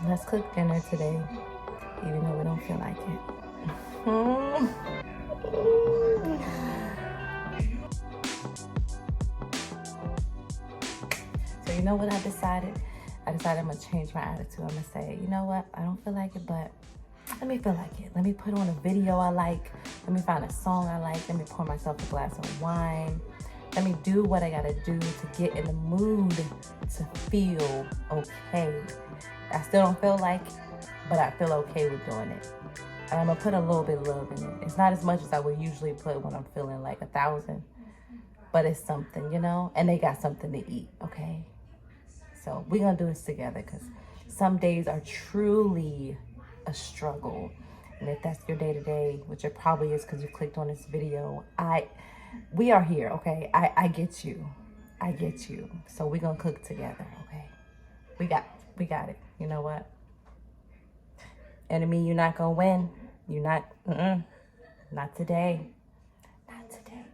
Let's cook dinner today, even though we don't feel like it. So you know what I decided? I decided I'm gonna change my attitude. I'm gonna say, you know what? I don't feel like it, but let me feel like it. Let me put on a video I like. Let me find a song I like. Let me pour myself a glass of wine. Let me do what I gotta do to get in the mood to feel okay. I still don't feel like it, but I feel okay with doing it. And I'm gonna put a little bit of love in it. It's not as much as I would usually put when I'm feeling like 1,000, but it's something, you know? And they got something to eat, okay? So we're gonna do this together, because some days are truly a struggle. And if that's your day-to-day, which it probably is because you clicked on this video, we are here, okay? I get you. I get you. So we're gonna cook together, okay? We got it. You know what? Enemy, you're not gonna win. You're not, not today. Not today.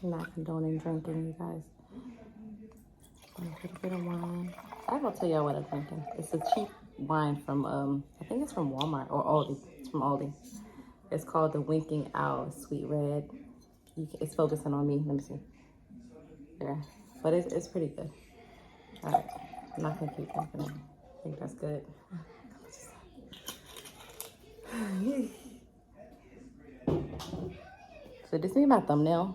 I'm not condoning drinking, you guys. A bit of wine. I'm gonna tell y'all what I'm drinking. It's a cheap wine from I think it's from Walmart or Aldi. It's from Aldi. It's called the Winking Owl Sweet Red. It's focusing on me. Let me see. There, but it's pretty good. All right, I'm not gonna keep drinking it. I think that's good. So this is my thumbnail.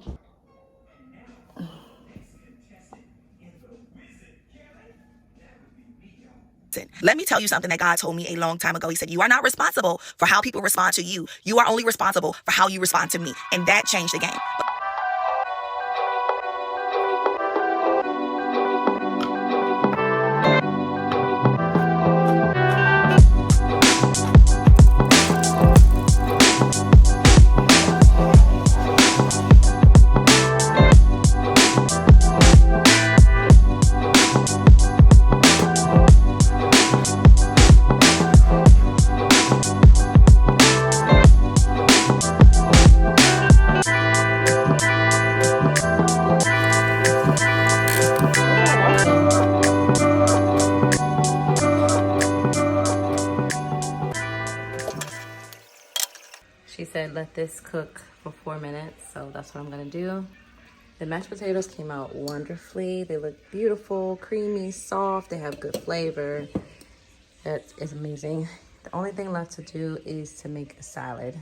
Let me tell you something that God told me a long time ago. He said, you are not responsible for how people respond to you. You are only responsible for how you respond to me. And that changed the game. said let this cook for 4 minutes, so that's what I'm gonna do. The mashed potatoes came out wonderfully. They look beautiful, creamy, soft. They have good flavor. That is amazing. The only thing left to do is to make a salad.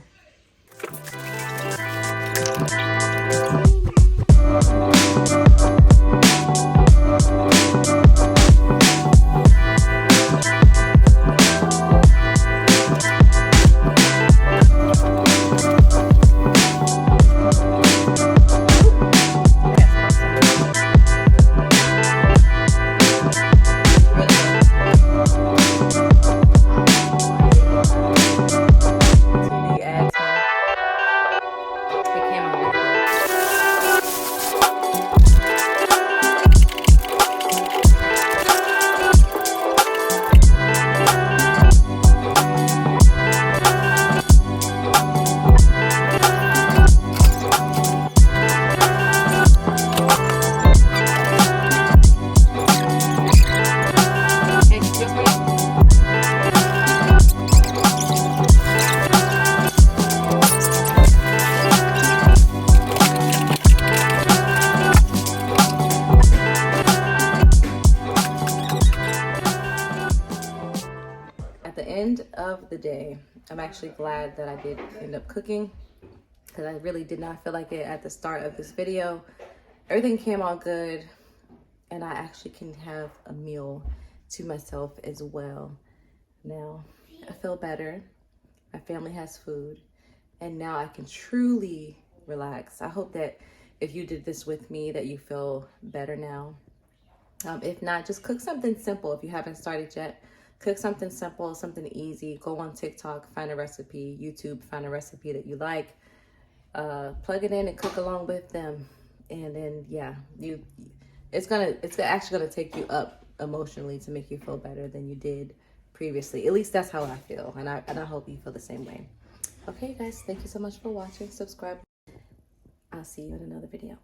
At the end of the day, I'm actually glad that I did end up cooking, because I really did not feel like it at the start of this video. Everything came out good, and I actually can have a meal to myself as well. Now, I feel better. My family has food, and now I can truly relax. I hope that if you did this with me, that you feel better now. If not, just cook something simple. If you haven't started yet, cook something simple, something easy. Go on TikTok, find a recipe, YouTube, find a recipe that you like. Plug it in and cook along with them. And then, yeah, it's actually gonna take you up emotionally to make you feel better than you did previously. At least that's how I feel, and I hope you feel the same way. Okay, guys, thank you so much for watching. Subscribe. I'll see you in another video.